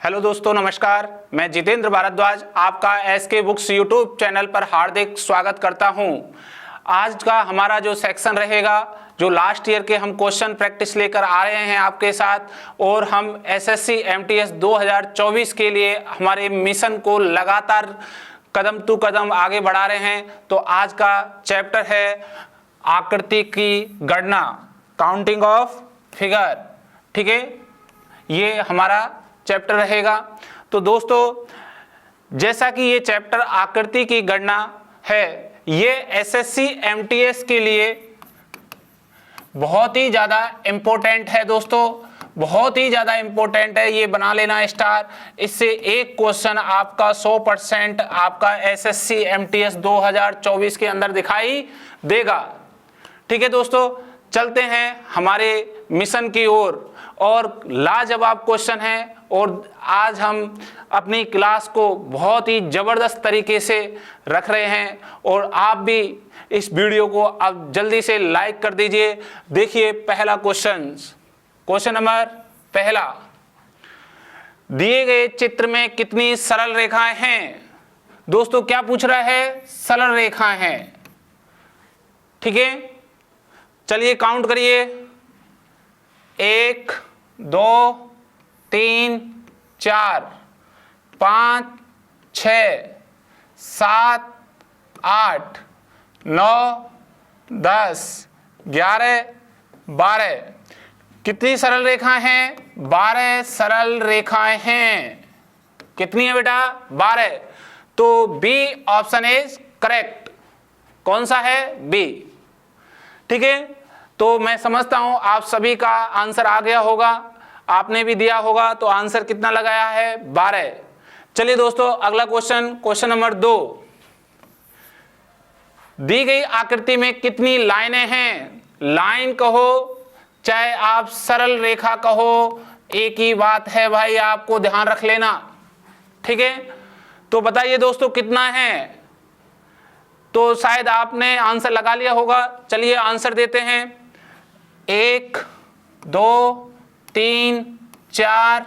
Hello दोस्तों, नमस्कार। मैं जितेंद्र भारद्वाज आपका एसके बुक्स यूट्यूब चैनल पर हार्दिक स्वागत करता हूं। आज का हमारा जो सेक्शन रहेगा, जो लास्ट ईयर के हम क्वेश्चन प्रैक्टिस लेकर आ रहे हैं आपके साथ, और हम एसएससी एमटीएस 2024 के लिए हमारे मिशन को लगातार कदम टू कदम आगे बढ़ा रहे हैं। तो आज का चैप्टर है आकृति की गणना, काउंटिंग ऑफ फिगर। ठीक है, ये हमारा चैप्टर रहेगा। तो दोस्तों, जैसा कि ये चैप्टर आकृति की गणना है, ये एसएससी एमटीएस के लिए बहुत ही ज़्यादा इम्पोर्टेंट है दोस्तों, बहुत ही ज़्यादा इम्पोर्टेंट है। ये बना लेना स्टार। इससे एक क्वेश्चन आपका 100% आपका एसएससी एमटीएस 2024 के अंदर दिखाई देगा। ठीक है दोस्तों, चलते हैं हमारे मिशन की ओर। और लाजवाब क्वेश्चन है, और आज हम अपनी क्लास को बहुत ही ज़बरदस्त तरीके से रख रहे हैं। और आप भी इस वीडियो को अब जल्दी से लाइक कर दीजिए। देखिए पहला क्वेश्चन नंबर पहला, दिए गए चित्र में कितनी सरल रेखाएं हैं। दोस्तों क्या पूछ रहा है? सरल रेखाएं हैं। ठीक है, चलिए काउंट करिए। 1 2 3 4 5 6 7 8 9 10 11 12। कितनी सरल रेखाएं हैं? 12 सरल रेखाएं हैं। कितनी है बेटा? 12। तो बी ऑप्शन इज करेक्ट। कौन सा है? बी। ठीक है, तो मैं समझता हूं आप सभी का आंसर आ गया होगा, आपने भी दिया होगा। तो आंसर कितना लगाया है? 12। चलिए दोस्तों, अगला क्वेश्चन नंबर 2, दी गई आकृति में कितनी लाइनें हैं। लाइन कहो चाहे आप सरल रेखा कहो, एक ही बात है भाई, आपको ध्यान रख लेना। ठीक है, तो बताइए दोस्तों कितना है। तो शायद आपने आंसर लगा लिया होगा। चलिए आंसर देते हैं। 1 2 3 4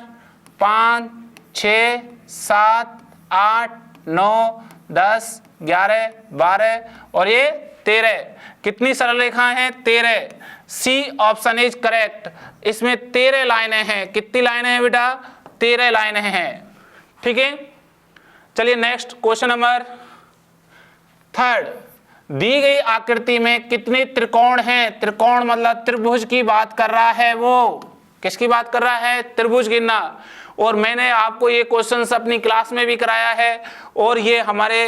5 6 7 8 9 10 11 12 और ये 13। कितनी सरल रेखाएं हैं? 13। C option is correct. इसमें 13 लाइनें हैं। कितनी लाइनें हैं बेटा? 13 लाइनें हैं। ठीक है, चलिए नेक्स्ट क्वेश्चन नंबर 3, दी गई आकृति में कितने त्रिकोण हैं। त्रिकोण मतलब त्रिभुज की बात कर रहा है। वो किसकी बात कर रहा है? त्रिभुज गिनना। और मैंने आपको ये क्वेश्चन अपनी क्लास में भी कराया है, और ये हमारे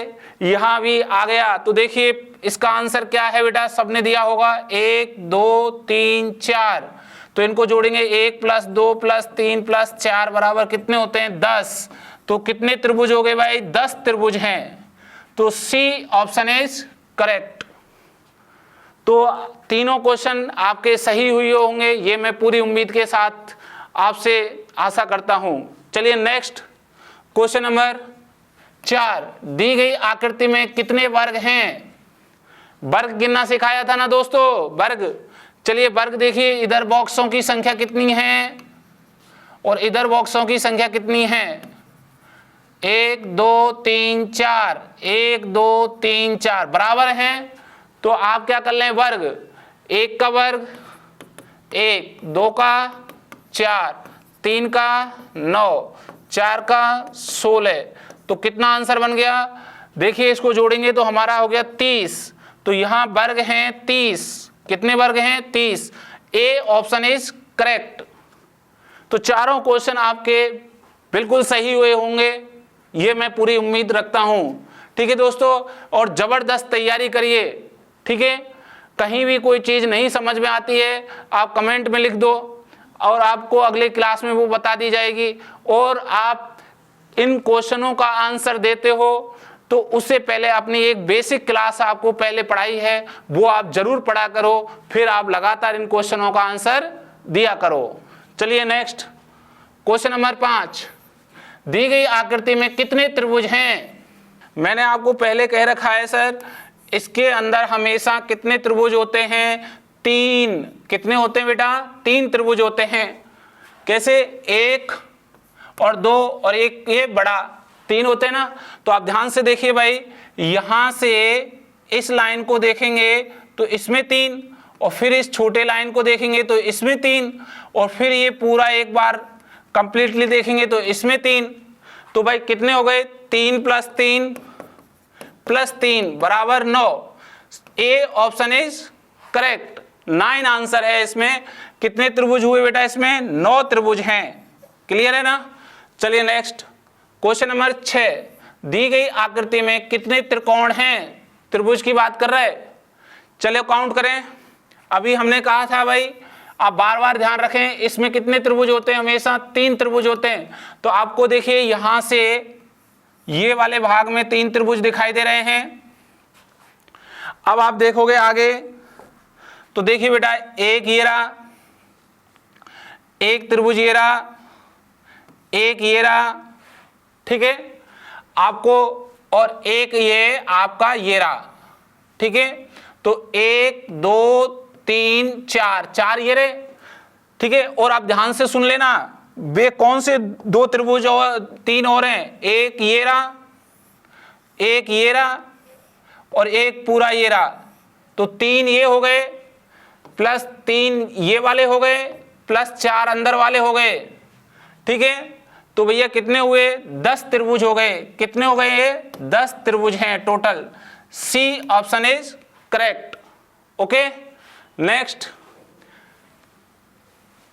यहाँ भी आ गया। तो देखिए इसका आंसर क्या है बेटा? सबने दिया होगा 1 2 3 4। तो इनको जोड़ेंगे, 1 + 2 + 3 + 4 बराबर कितने होते हैं? 10। तो कितने त्रिभुज हो गए भाई? 10 त्रिभुज हैं। तो सी ऑप्शन इज करेक्ट। तो तीनों क्वेश्चन आपके सही हुए होंगे, ये मैं पूरी उम्मीद के साथ आपसे आशा करता हूं। चलिए नेक्स्ट क्वेश्चन नंबर 4, दी गई आकृति में कितने वर्ग हैं। वर्ग गिनना सिखाया था ना दोस्तों, वर्ग। चलिए वर्ग देखिए, इधर बॉक्सों की संख्या कितनी है और इधर बॉक्सों की संख्या कितनी है? 1 2 3 4, 1 2 3 4 बराबर हैं। तो आप क्या कर लें? वर्ग। 1 का वर्ग 1, 2 का 4, 3 का 9, 4 का 16। तो कितना आंसर बन गया? देखिए इसको जोड़ेंगे तो हमारा हो गया 30। तो यहाँ वर्ग हैं 30। कितने वर्ग हैं? 30। A option is correct. तो चारों क्वेश्चन आपके बिल्कुल सही हुए होंगे, ये मैं पूरी उम्मीद रखता हूँ। ठीक है दोस्तों, और ज़बरदस्त तैयारी करिए। ठीक है, कहीं भी कोई चीज़ नहीं समझ में आती है आप कमेंट में लिख दो, और आपको अगले क्लास में वो बता दी जाएगी। और आप इन क्वेश्चनों का आंसर देते हो तो उससे पहले अपनी एक बेसिक क्लास आपको पहले पढ़ाई है, वो आप जरूर पढ़ा करो, फिर आप लगातार इन क्वेश्चनों का आंसर दिया करो। चलिए नेक्स्ट क्वेश्चन नंबर 5, दी गई आकृति में कितने त्रिभुज हैं। मैंने आपको पहले कह रखा है सर, इसके अंदर हमेशा कितने त्रिभुज होते हैं? 3। कितने होते हैं बेटा? 3 त्रिभुज होते हैं। कैसे? 1 और 2 और एक ये बड़ा 3 होते हैं ना। तो आप ध्यान से देखिए भाई, यहां से इस लाइन को देखेंगे तो इसमें 3, और फिर इस छोटे लाइन को देखेंगे तो इसमें 3, और फिर ये पूरा एक बार कंप्लीटली देखेंगे तो इसमें 3। तो भाई कितने हो गए, 3 + 3 + 3 बराबर 9। A option is correct. 9 answer है इसमें। कितने त्रिभुज हुए बेटा, इसमें 9 त्रिभुज हैं। क्लियर है ना। चलिए नेक्स्ट क्वेश्चन नंबर 6, दी गई आकृति में कितने त्रिकोण हैं। त्रिभुज की बात कर रहे हैं। चलिए काउंट करें। अभी हमने कहा था भाई, आप बार बार ध्यान रखें, इसमें कितने त्रिभुज होते हैं, हमेशा 3 त्रिभुज होते हैं। तो आपको देखिए यहां से ये वाले भाग में 3 त्रिभुज दिखाई दे रहे हैं। अब आप देखोगे आगे तो देखिए बेटा, एक ये रहा, एक त्रिभुज ये रहा, एक ये रहा, ठीक है आपको, और एक ये आपका ये रहा, ठीक है। तो 1 2 3 4 ये रहे, ठीक है। और आप ध्यान से सुन लेना, वे कौन से 2 त्रिभुज और 3 और हैं। एक ये रहा, एक ये रहा, और एक पूरा ये रहा। तो 3 ये हो गए, प्लस 3 ये वाले हो गए, प्लस 4 अंदर वाले हो गए, ठीक है। तो भैया कितने हुए, 10 त्रिभुज हो गए। कितने हो गए, ये 10 त्रिभुज हैं total. C option is correct. Okay next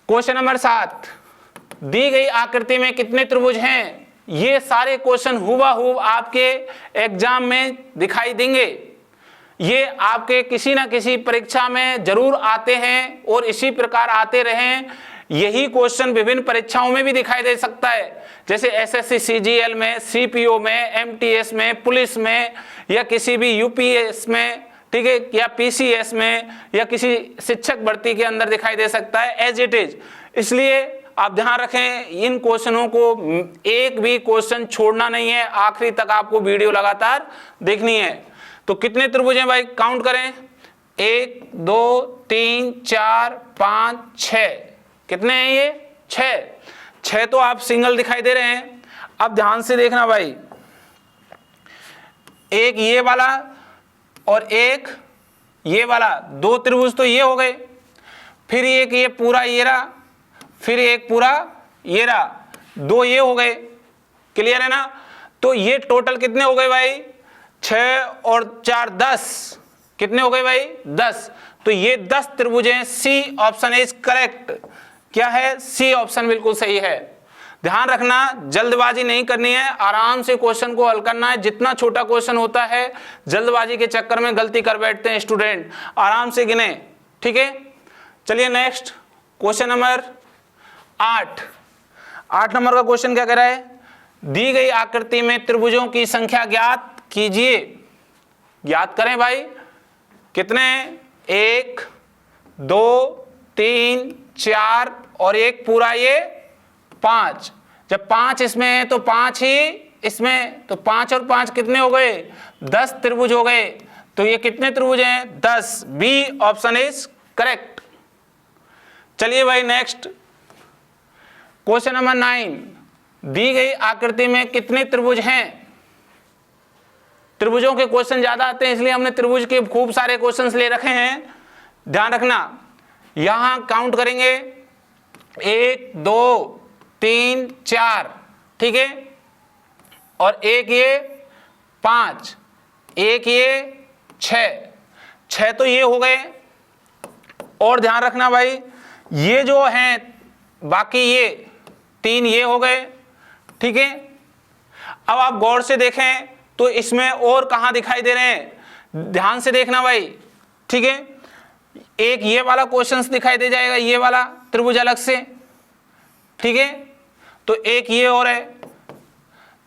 question number 7, दी गई आकृति में कितने त्रिभुज हैं। ये सारे क्वेश्चन हुबहू आपके एग्जाम में दिखाई देंगे। ये आपके किसी ना किसी परीक्षा में जरूर आते हैं और इसी प्रकार आते रहें। यही क्वेश्चन विभिन्न परीक्षाओं में भी दिखाई दे सकता है, जैसे एसएससी सीजीएल में, सीपीओ में, एमटीएस में, पुलिस में, या किसी भी यूपीएस में, ठीक है, या पीसीएस में, या किसी शिक्षक भर्ती के अंदर दिखाई दे सकता है एज इट इज। इसलिए आप ध्यान रखें, इन क्वेश्चनों को एक भी क्वेश्चन छोड़ना नहीं है, आखिरी तक आपको वीडियो लगातार देखनी है। तो कितने त्रिभुज हैं भाई, काउंट करें। 1 2 3 4 5 6। कितने हैं ये, 6 तो आप सिंगल दिखाई दे रहे हैं। अब ध्यान से देखना भाई, एक ये वाला और एक ये वाला, 2 त्रिभुज तो ये हो गए। फिर एक ये पूरा ये रहा, फिर एक पूरा ये रहा, 2 ये हो गए। क्लियर है ना। तो ये टोटल कितने हो गए भाई, 6 और 4 10। कितने हो गए भाई, 10। तो ये 10 त्रिभुज हैं। C option is correct. क्या है, सी ऑप्शन बिल्कुल सही है। ध्यान रखना, जल्दबाजी नहीं करनी है, आराम से क्वेश्चन को हल करना है। जितना छोटा क्वेश्चन होता है, जल्दबाजी के चक्कर में गलती कर बैठते हैं स्टूडेंट। आराम से गिने, ठीक है। चलिए नेक्स्ट क्वेश्चन नंबर 8 नंबर का क्वेश्चन क्या कह रहा है, दी गई आकृति में त्रिभुजों की संख्या ज्ञात कीजिए। ज्ञात करें भाई, कितने, 1 2 3 4 और एक पूरा ये 5। जब 5 इसमें है तो 5 ही इसमें, तो 5 और 5 कितने हो गए, 10 त्रिभुज हो गए। तो ये कितने त्रिभुज हैं, 10। B option is correct. चलिए भाई नेक्स्ट क्वेश्चन नंबर 9, दी गई आकृति में कितने त्रिभुज हैं। त्रिभुजों के क्वेश्चन ज्यादा आते हैं, इसलिए हमने त्रिभुज के खूब सारे क्वेश्चंस ले रखे हैं। ध्यान रखना, यहां काउंट करेंगे 1 2 3 4, ठीक है, और एक ये 5, एक ये 6 तो ये हो गए। और ध्यान रखना भाई, ये जो हैं बाकी ये 3 ये हो गए, ठीक है। अब आप गौर से देखें तो इसमें और कहां दिखाई दे रहे हैं, ध्यान से देखना भाई, ठीक है। एक ये वाला क्वेश्चन दिखाई दे जाएगा, ये वाला त्रिभुज अलग से, ठीक है। तो एक ये और है,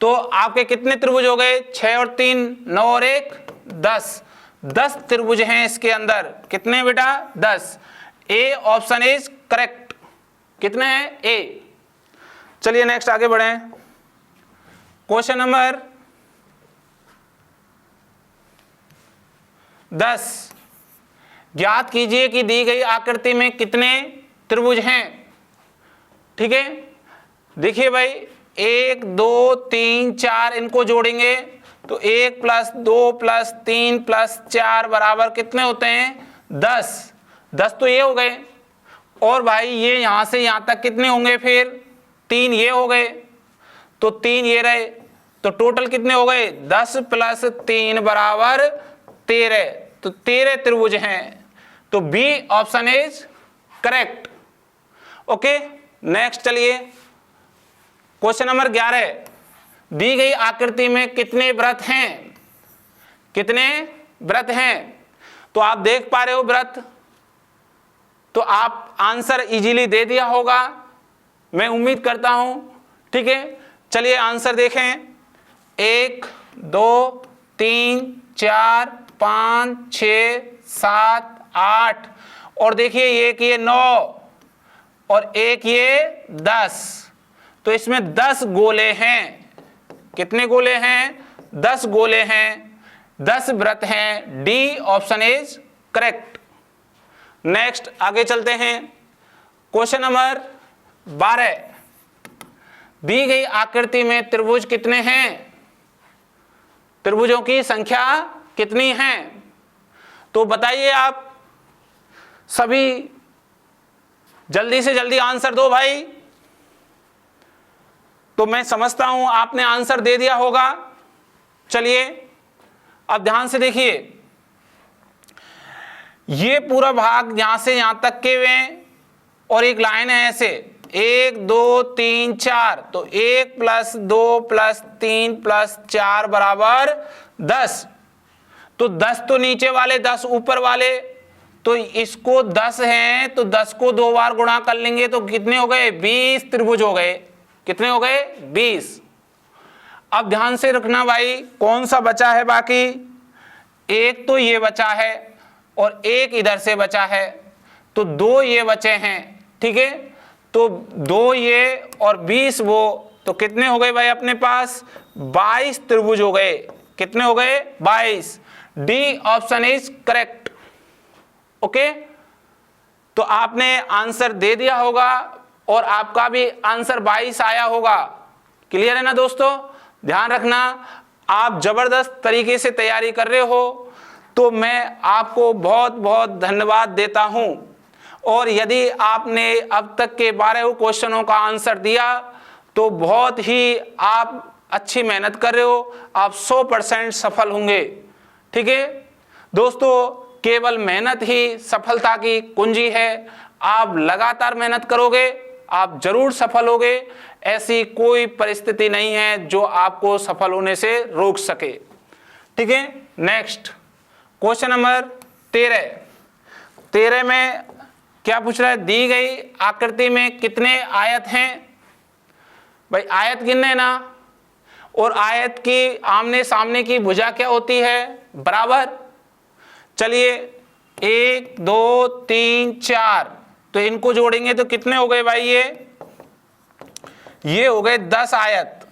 तो आपके कितने त्रिभुज हो गए, 6 और 3 9 और 1 10 त्रिभुज हैं इसके अंदर। कितने बेटा, 10। A option is correct. कितने हैं, ए। चलिए नेक्स्ट आगे बढ़ें। क्वेश्चन नंबर 10, ज्ञात कीजिए कि दी गई आकृति में कितने त्रिभुज हैं। ठीक है, देखिए भाई 1 2 3 4 इनको जोड़ेंगे तो 1 + 2 + 3 + 4 बराबर कितने होते हैं 10। 10 तो ये हो गए, और भाई ये यहां से यहां तक कितने होंगे, फिर 3 ये हो गए, तो 3 ये रहे, तो टोटल कितने हो गए 10 + 3 बराबर 13। तो 13 त्रिभुज हैं, तो B option is correct. Okay, next चलिए क्वेश्चन नंबर 11। दी गई आकृति में कितने वृत्त हैं, कितने वृत्त हैं। तो आप देख पा रहे हो वृत्त, तो आप आंसर इजीली दे दिया होगा, मैं उम्मीद करता हूं। ठीक है, चलिए आंसर देखें। 1 2 3 4 5 6 7 8, और देखिए एक ये 9 और एक ये 10, तो इसमें 10 गोले हैं। कितने गोले हैं 10 गोले हैं, 10 वृत्त हैं। D option is correct. Next आगे चलते हैं। Question number 12। दी गई आकृति में त्रिभुज कितने हैं, त्रिभुजों की संख्या कितनी है। तो बताइए आप सभी, जल्दी से जल्दी आंसर दो भाई। तो मैं समझता हूं आपने आंसर दे दिया होगा। चलिए अब ध्यान से देखिए, ये पूरा भाग यहां से यहां तक के वे, और एक लाइन है ऐसे 1 2 3 4, तो 1 + 2 + 3 + 4 बराबर 10। तो 10 तो नीचे वाले, 10 ऊपर वाले, तो इसको 10 हैं तो 10 को 2 बार गुणा कर लेंगे तो कितने हो गए 20 त्रिभुज हो गए। कितने हो गए 20। अब ध्यान से रखना भाई, कौन सा बचा है बाकी, एक तो ये बचा है और एक इधर से बचा है, तो 2 ये बचे हैं। ठीक है, तो 2 ये और 20 वो, तो कितने हो गए भाई अपने पास 22 त्रिभुज हो गए। कितने हो गए 22। D option is correct. Okay, तो आपने आंसर दे दिया होगा और आपका भी आंसर 22 आया होगा। क्लियर है ना दोस्तों। ध्यान रखना, आप जबरदस्त तरीके से तैयारी कर रहे हो, तो मैं आपको बहुत बहुत धन्यवाद देता हूं। और यदि आपने अब तक के 12 क्वेश्चनों का आंसर दिया तो बहुत ही आप अच्छी मेहनत कर रहे हो, आप 100% सफल होंगे। ठीक है दोस्तों, केवल मेहनत ही सफलता की कुंजी है। आप लगातार मेहनत करोगे, आप जरूर सफल होगे। ऐसी कोई परिस्थिति नहीं है जो आपको सफल होने से रोक सके। ठीक है, नेक्स्ट क्वेश्चन नंबर 13 में क्या पूछ रहा है, दी गई आकृति में कितने आयत हैं। भाई आयत गिनने ना, और आयत की आमने सामने की भुजा क्या होती है बराबर। चलिए 1 2 3 4, तो इनको जोड़ेंगे तो कितने हो गए भाई, ये हो गए 10 आयत।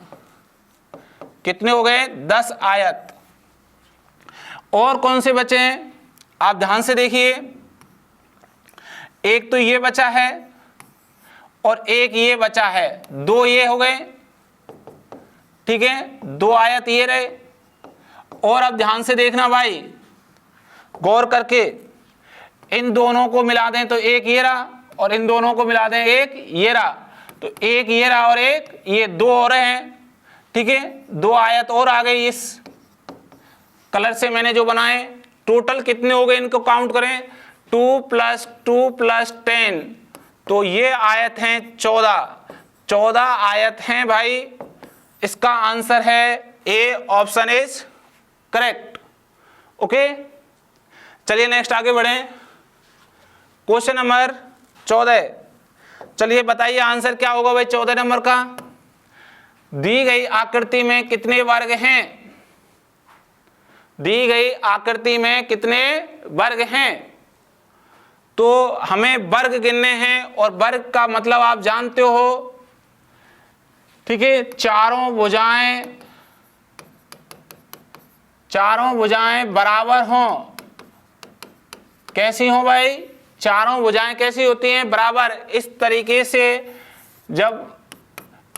कितने हो गए 10 आयत। और कौन से बचे हैं आप ध्यान से देखिए, एक तो ये बचा है और एक ये बचा है, 2 ये हो गए। ठीक है, 2 आयत ये रहे। और अब ध्यान से देखना भाई, गौर करके, इन दोनों को मिला दें तो एक ये रहा, और इन दोनों को मिला दें एक ये रहा, तो एक ये रहा और एक ये, 2 हो रहे हैं। ठीक है, 2 आयत और आ गई इस कलर से मैंने जो बनाए। टोटल कितने हो गए इनको काउंट करें, 2 + 2 + 10, तो ये आयत हैं 14 आयत हैं भाई। इसका आंसर है A option is correct. Okay, चलिए नेक्स्ट आगे बढ़ें। क्वेश्चन नंबर 14, चलिए बताइए आंसर क्या होगा भाई 14 नंबर का। दी गई आकृति में कितने वर्ग हैं, दी गई आकृति में कितने वर्ग हैं। तो हमें वर्ग गिनने हैं, और वर्ग का मतलब आप जानते हो। ठीक है, चारों भुजाएं बराबर हों। कैसी हों भाई, चारों भुजाएं कैसी होती हैं बराबर। इस तरीके से जब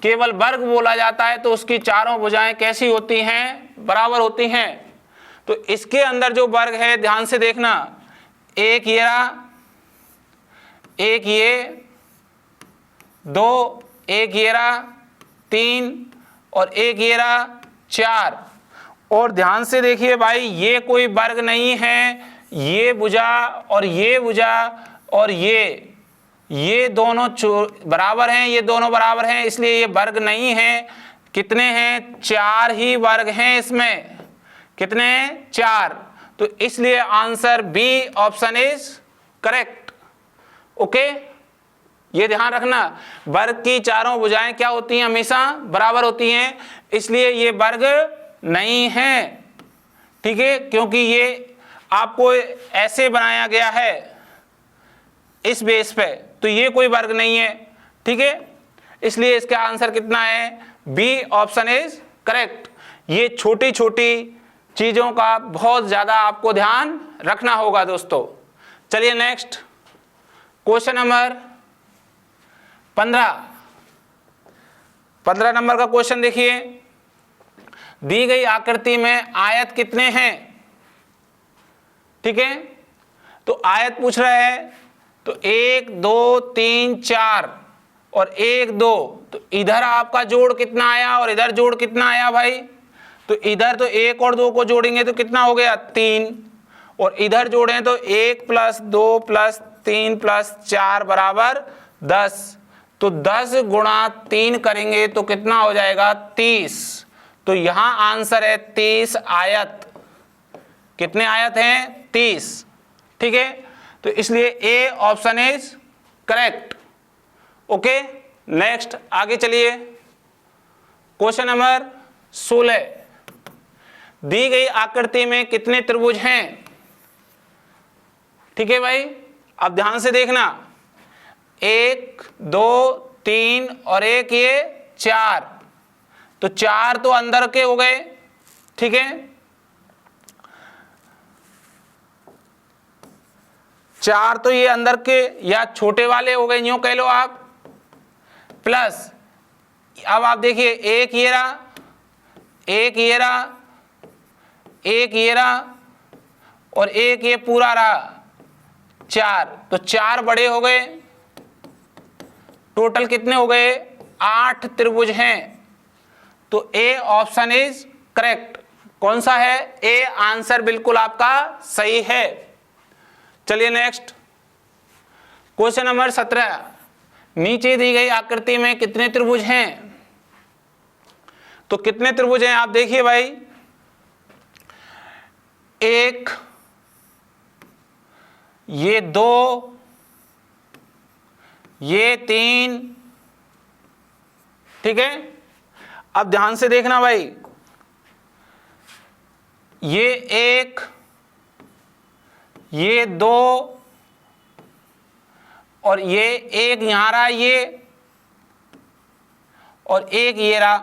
केवल वर्ग बोला जाता है तो उसकी चारों भुजाएं कैसी होती हैं? बराबर होती हैं। तो इसके अंदर जो वर्ग है ध्यान से देखना, एक ये रहा, एक ये, दो, एक ये रहा, तीन, और एक ये रहा, चार। और ध्यान से देखिए भाई, ये कोई वर्ग नहीं है, ये भुजा और ये भुजा और ये दोनों बराबर हैं, ये दोनों बराबर हैं, इसलिए ये वर्ग नहीं है। कितने हैं? चार ही वर्ग हैं इसमें। कितने हैं? चार। तो इसलिए answer B option is correct. Okay, ये ध्यान रखना, वर्ग की चारों भुजाएं क्या होती हैं? हमेशा बराबर होती हैं, इसलिए ये वर्ग नहीं है। ठीक है, क्योंकि ये आपको ऐसे बनाया गया है इस बेस पे, तो ये कोई वर्ग नहीं है। ठीक है, इसलिए इसका आंसर कितना है? B option is correct. ये छोटी छोटी चीजों का बहुत ज्यादा आपको ध्यान रखना होगा दोस्तों। चलिए नेक्स्ट क्वेश्चन नंबर 15 नंबर का क्वेश्चन देखिए। दी गई आकृति में आयत कितने हैं? ठीक है, तो आयत पूछ रहा है, तो 1 2 3 4 और 1 2, तो इधर आपका जोड़ कितना आया और इधर जोड़ कितना आया भाई? तो इधर तो 1 और 2 को जोड़ेंगे तो कितना हो गया? 3, और इधर जोड़ें तो 1 + 2 + 3 + 4 बराबर 10। तो 10 × 3 करेंगे तो कितना हो जाएगा? 30। तो यहां आंसर है 30 आयत। कितने आयत हैं? 30। ठीक है, तो इसलिए A option is correct. Okay, next आगे चलिए। Question number 16। दी गई आकृति में कितने त्रिभुज हैं? ठीक है भाई, अब ध्यान से देखना, 1 2 3 और एक ये 4, तो 4 तो अंदर के हो गए। ठीक है, 4 तो ये अंदर के या छोटे वाले हो गए, यूं कह लो आप। प्लस अब आप देखिए, एक ये रहा, एक ये रहा, एक ये रहा और एक ये पूरा रहा, 4। तो 4 बड़े हो गए। टोटल कितने हो गए? 8 त्रिभुज हैं। तो ए ऑप्शन इज करेक्ट। कौन सा है? ए आंसर बिल्कुल आपका सही है। चलिए नेक्स्ट क्वेश्चन नंबर 17। नीचे दी गई आकृति में कितने त्रिभुज हैं? तो कितने त्रिभुज हैं आप देखिए भाई, 1, ये 2, ये 3। ठीक है, अब ध्यान से देखना भाई, ये 1, ये 2 और ये एक यहां रहा, ये और एक ये रहा।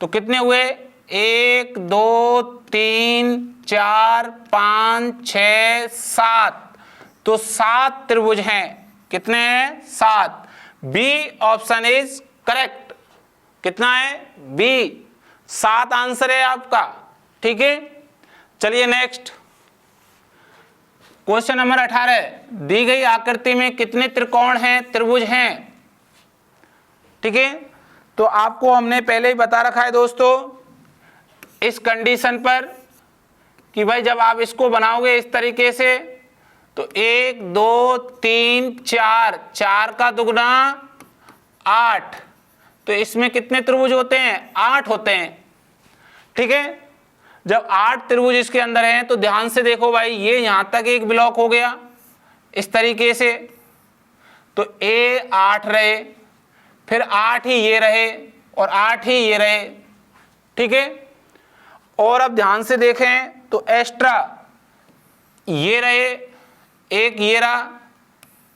तो कितने हुए? 1 2 3 4 5 6 7। तो 7 त्रिभुज हैं। कितने हैं? 7। B option is correct. कितना है? बी, 7 आंसर है आपका। ठीक है, चलिए नेक्स्ट क्वेश्चन नंबर 18। दी गई आकृति में कितने त्रिकोण हैं, त्रिभुज हैं? ठीक है, तो आपको हमने पहले ही बता रखा है दोस्तों, इस कंडीशन पर कि भाई जब आप इसको बनाओगे इस तरीके से, तो 1 2 3 4, 4 का दुगना 8। तो इसमें कितने त्रिभुज होते हैं? 8 होते हैं। ठीक है, जब 8 त्रिभुज इसके अंदर हैं तो ध्यान से देखो भाई, ये यहां तक एक ब्लॉक हो गया इस तरीके से, तो ए 8 रहे, फिर 8 ही ये रहे और 8 ही ये रहे। ठीक है, और अब ध्यान से देखें तो एक्स्ट्रा ये रहे, एक ये रहा,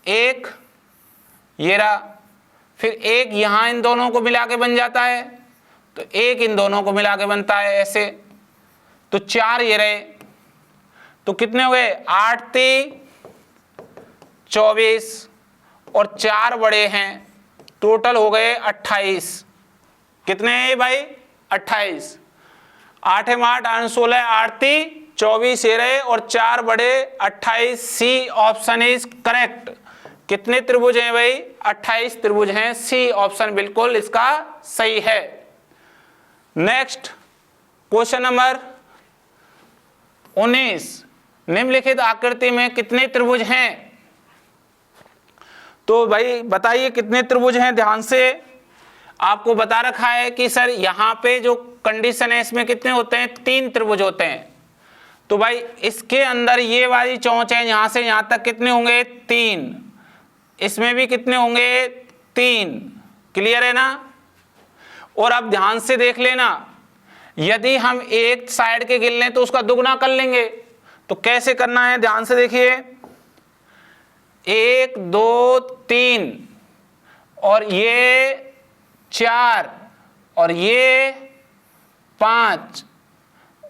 एक ये रहा, फिर एक यहां इन दोनों को मिला के बन जाता है, तो एक इन दोनों को मिला के बनता है ऐसे। तो 4 ये रहे, तो कितने हुए? 8 × 3 = 24 और 4 बड़े हैं टोटल हो गए 28। कितने हैं भाई? 28। 8 8 8 16 8 24 ये रहे और 4 बड़े 28। C option is correct. कितने त्रिभुज हैं भाई? 28 त्रिभुज हैं। सी ऑप्शन बिल्कुल इसका सही है। नेक्स्ट क्वेश्चन नंबर 19, निम्नलिखित आकृति में कितने त्रिभुज हैं? तो भाई बताइए कितने त्रिभुज हैं। ध्यान से आपको बता रखा है कि सर यहाँ पे जो कंडीशन है इसमें कितने होते हैं? 3 त्रिभुज होते हैं। तो भाई इसके अंदर ये वाली चौंच है, यहां से यहां तक कितने होंगे? 3। इसमें भी कितने होंगे? 3। क्लियर है ना? और अब ध्यान से देख लेना, यदि हम एक साइड के गिन लें तो उसका दुगना कर लेंगे। तो कैसे करना है? ध्यान से देखिए, 1 2 3 और ये 4 और ये 5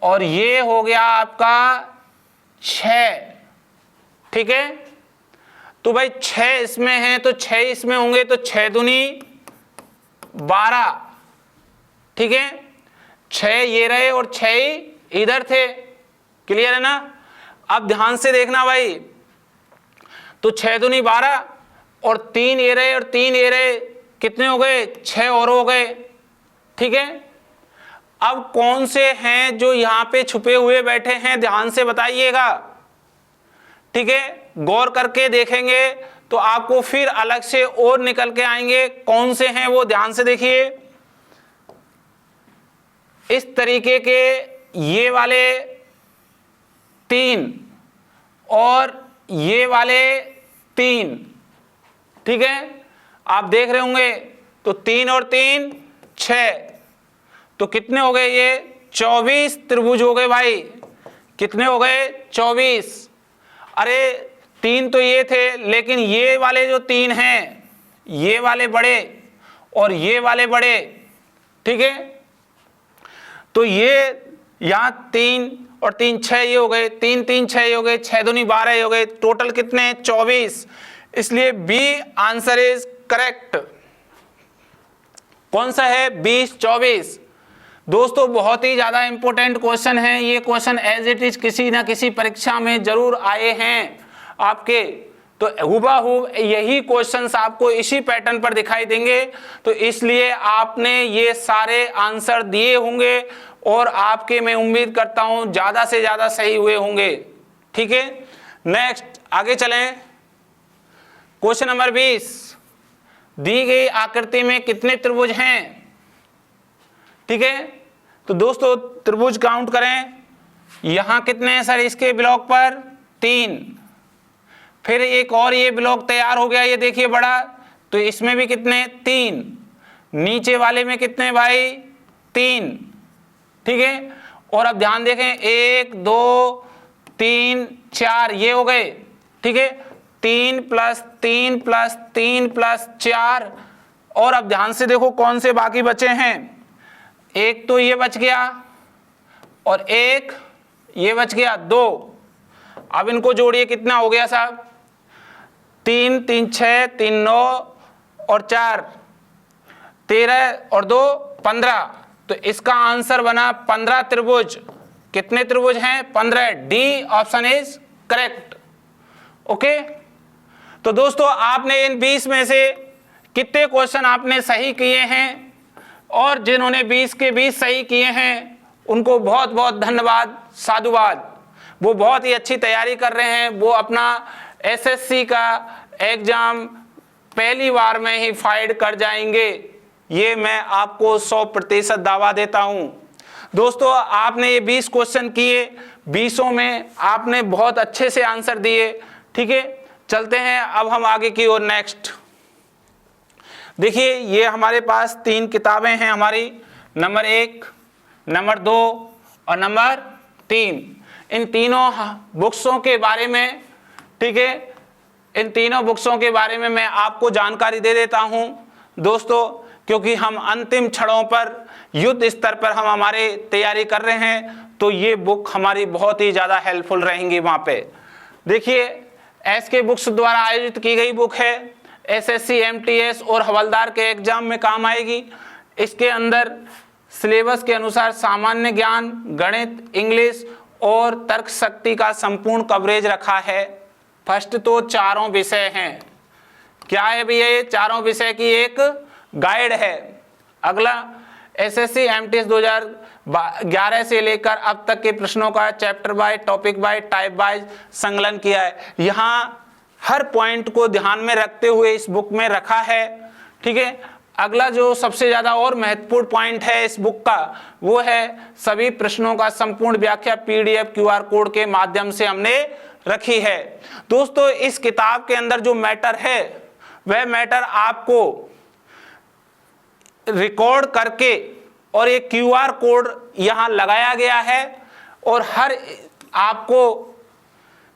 और ये हो गया आपका 6। ठीक है, तो भाई 6 इसमें है तो 6 इसमें होंगे, तो 6 दूनी 12। ठीक है, 6 ये रहे और 6 इधर थे। क्लियर है ना? अब ध्यान से देखना भाई, तो 6 दूनी 12 और 3 ये रहे और 3 ये रहे, कितने हो गए? 6 और हो गए। ठीक है, अब कौन से हैं जो यहां पे छुपे हुए बैठे हैं? ध्यान से बताइएगा। ठीक है, गौर करके देखेंगे तो आपको फिर अलग से और निकल के आएंगे। कौन से हैं वो? ध्यान से देखिए, इस तरीके के ये वाले 3 और ये वाले 3। ठीक है, आप देख रहे होंगे, तो 3 और 3 6, तो कितने हो गए? ये 24 त्रिभुज हो गए भाई। कितने हो गए? 24। अरे 3 तो ये थे, लेकिन ये वाले जो 3 हैं, ये वाले बड़े और ये वाले बड़े। ठीक है, तो ये यहां 3 और 3 6 ये हो गए, 3 3 6 ये हो गए, 6 दूनी 12 ये हो गए, टोटल कितने? 24। इसलिए बी आंसर इज करेक्ट। कौन सा है? 20 24। दोस्तों बहुत ही ज्यादा इंपॉर्टेंट क्वेश्चन है ये। क्वेश्चन एज इट इज किसी ना किसी परीक्षा में जरूर आए हैं आपके, तो हुबहू यही क्वेश्चंस आपको इसी पैटर्न पर दिखाई देंगे। तो इसलिए आपने ये सारे आंसर दिए होंगे और आपके मैं उम्मीद करता हूं ज्यादा से ज्यादा सही हुए होंगे। ठीक है, नेक्स्ट आगे चलें। क्वेश्चन नंबर 20, दी गई आकृति में कितने त्रिभुज हैं? ठीक है, तो दोस्तों त्रिभुज काउंट करें। यहां कितने हैं सर? इसके ब्लॉक पर 3। फिर एक और ये ब्लॉक तैयार हो गया, ये देखिए बड़ा, तो इसमें भी कितने? 3। नीचे वाले में कितने भाई? 3। ठीक है, और अब ध्यान देखें, 1 2 3 4 ये हो गए। ठीक है, 3 + 3 + 3 + 4। और अब ध्यान से देखो कौन से बाकी बचे हैं। एक तो ये बच गया और एक ये बच गया, 2। अब इनको जोड़िए, कितना हो गया साहब? 3 3 6 3 9 और 4 13 और 2 15। तो इसका आंसर बना 15 त्रिभुज। कितने त्रिभुज हैं? 15। D option is correct. Okay, तो दोस्तों आपने इन 20 में से कितने क्वेश्चन आपने सही किए हैं? और जिन्होंने 20 के 20 सही किए हैं उनको बहुत बहुत धन्यवाद, साधुवाद। वो बहुत ही अच्छी तैयारी कर रहे हैं। वो अपना एसएससी का एग्जाम पहली बार में ही फाइट कर जाएंगे, ये मैं आपको 100% दावा देता हूं। दोस्तों आपने ये 20 क्वेश्चन किए, 20 में आपने बहुत अच्छे से आंसर दिए। ठीक है, चलते हैं अब हम आगे की ओर। नेक्स्ट देखिए, ये हमारे पास 3 किताबें हैं हमारी, नंबर 1, नंबर 2 और नंबर 3। इन तीनों बुक्सों के बारे में, ठीक है, इन तीनों बुक्सों के बारे में मैं आपको जानकारी दे देता हूं दोस्तों, क्योंकि हम अंतिम क्षणों पर युद्ध स्तर पर हम हमारे तैयारी कर रहे हैं, तो ये बुक हमारी बहुत ही ज़्यादा हेल्पफुल रहेंगी वहाँ पे। देखिए, एसके बुक्स द्वारा आयोजित की गई बुक है एसएससी एमटीएस और हवलदार के एग्जाम में काम आएगी। इसके अंदर सिलेबस के अनुसार सामान्य ज्ञान, गणित, इंग्लिश और तर्क शक्ति का संपूर्ण कवरेज रखा है। फर्स्ट तो चारों विषय हैं। क्या है भैया? ये चारों विषय की एक गाइड है। अगला एसएससी एमटीएस 2011 से लेकर अब तक के प्रश्नों का chapter wise, topic wise, type wise संकलन किया है। यहाँ हर पॉइंट को ध्यान में रखते हुए इस बुक में रखा है। ठीक है। अगला जो सबसे ज़्यादा और महत्वपूर्ण पॉइंट है इस बुक का, वो है सभी प्रश्नों का संपूर्ण व्याख्या पीडीएफ क्यूआर कोड के माध्यम से हमने रखी है। दोस्तों, इस किताब के अंदर जो मैटर है वह मैटर आपको रिकॉर्ड करके और एक क्यूआर कोड यहाँ लगाया गया है और हर आपको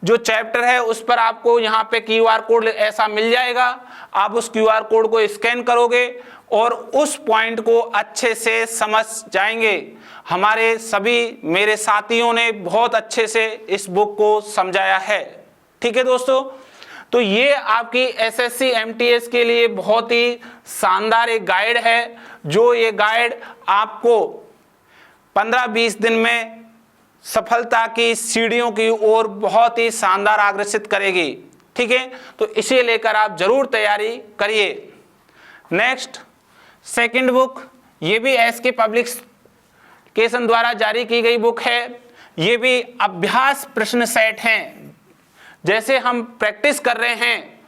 जो चैप्टर है उस पर आपको यहाँ पे क्यूआर कोड ऐसा मिल जाएगा। आप उस क्यूआर कोड को स्कैन करोगे और उस पॉइंट को अच्छे से समझ जाएंगे। हमारे सभी मेरे साथियों ने बहुत अच्छे से इस बुक को समझाया है। ठीक है दोस्तों, तो ये आपकी एसएससी एमटीएस के लिए बहुत ही शानदार एक गाइड है, जो ये गाइड आपको 15-20 दिन में सफलता की सीढ़ियों की ओर बहुत ही शानदार अग्रसित करेगी। ठीक है, तो इसे लेकर आप जरूर तैयारी करिए। नेक्स्ट, सेकंड बुक, ये भी एसके पब्लिकेशन द्वारा जारी की गई बुक है। ये भी अभ्यास प्रश्न सेट हैं। जैसे हम प्रैक्टिस कर रहे हैं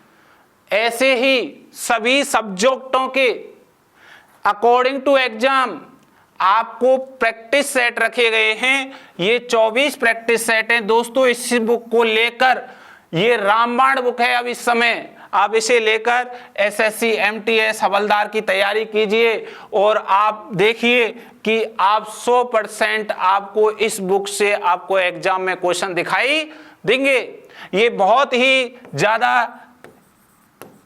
ऐसे ही सभी सब्जेक्टों के अकॉर्डिंग टू एग्जाम आपको प्रैक्टिस सेट रखे गए हैं। ये 24 प्रैक्टिस सेट हैं दोस्तों। इस बुक को लेकर, ये रामबाण बुक है अब इस समय, आप इसे लेकर एसएससी एमटीएस हवलदार की तैयारी कीजिए और आप देखिए कि आप 100% आपको इस बुक से आपको एग्जाम में क्वेश्चन दिखाई देंगे। ये बहुत ही ज्यादा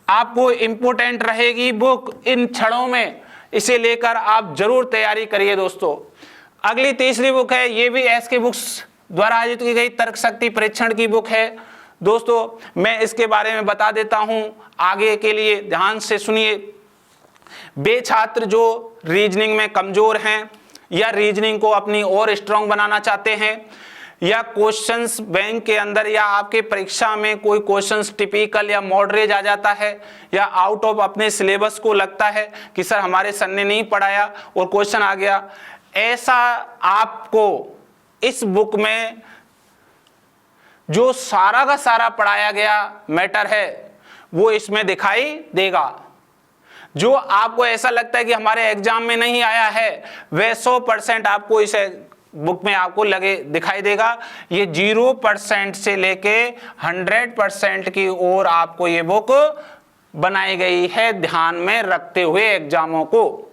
आपको इंपॉर्टेंट रहेगी बुक इन क्षणों में। इसे लेकर आप जरूर तैयारी करिए दोस्तों। अगली तीसरी बुक है, ये भी एसके बुक्स द्वारा आयोजित की गई तर्क शक्ति परीक्षण की बुक है। दोस्तों, मैं इसके बारे में बता देता हूं, आगे के लिए ध्यान से सुनिए। वे छात्र जो रीजनिंग में कमजोर हैं या रीजनिंग को अपनी और स्ट्रांग बनाना चाहते हैं, या क्वेश्चंस बैंक के अंदर या आपके परीक्षा में कोई क्वेश्चंस टिपिकल या मॉडरेज आ जाता है या आउट ऑफ अपने सिलेबस को लगता है कि सर हमारे सर ने नहीं पढ़ाया और क्वेश्चन आ गया, ऐसा आपको इस बुक में जो सारा का सारा पढ़ाया गया मैटर है वो इसमें दिखाई देगा। जो आपको ऐसा लगता है कि हमारे एग्जाम में नहीं आया है, वह 100% आपको इस बुक में आपको दिखाई देगा। ये 0% से लेके 100% की ओर आपको ये बुक बनाई गई है, ध्यान में रखते हुए एग्जामों को।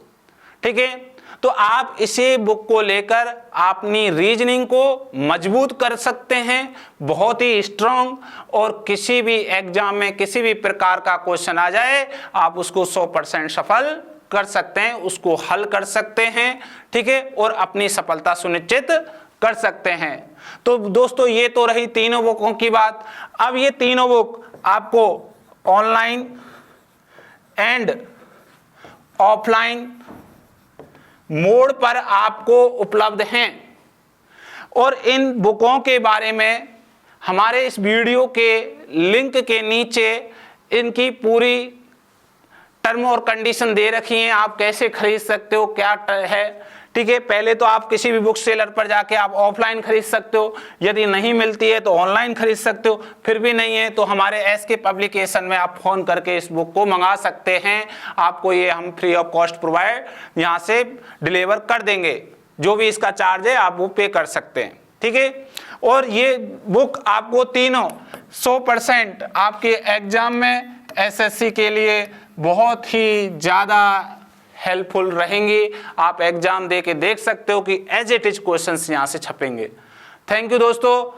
ठीक है, तो आप इसी बुक को लेकर अपनी रीजनिंग को मजबूत कर सकते हैं, बहुत ही स्ट्रांग, और किसी भी एग्जाम में किसी भी प्रकार का क्वेश्चन आ जाए आप उसको 100% सफल कर सकते हैं, उसको हल कर सकते हैं। ठीक है, और अपनी सफलता सुनिश्चित कर सकते हैं। तो दोस्तों, ये तो रही तीनों बुकों की बात। अब ये तीनों बुक आपको ऑनलाइन एंड ऑफलाइन मोड पर आपको उपलब्ध हैं, और इन बुकों के बारे में हमारे इस वीडियो के लिंक के नीचे इनकी पूरी टर्म और कंडीशन दे रखी हैं, आप कैसे खरीद सकते हो, क्या है। ठीक है, पहले तो आप किसी भी बुक सेलर पर जाके आप ऑफलाइन खरीद सकते हो, यदि नहीं मिलती है तो ऑनलाइन खरीद सकते हो, फिर भी नहीं है तो हमारे एसके पब्लिकेशन में आप फोन करके इस बुक को मंगा सकते हैं। आपको ये हम फ्री ऑफ कॉस्ट प्रोवाइड यहाँ से डिलीवर कर देंगे, जो भी इसका चार्ज है आप वो पे कर सकते हैं। ठीक है, और ये बुक आपको तीनों 100% आपके एग्जाम में एसएससी के लिए बहुत ही ज़्यादा हेल्पफुल रहेंगी। आप एग्जाम दे के देख सकते हो कि एज इट इज क्वेश्चंस यहाँ से छपेंगे। थैंक यू दोस्तों।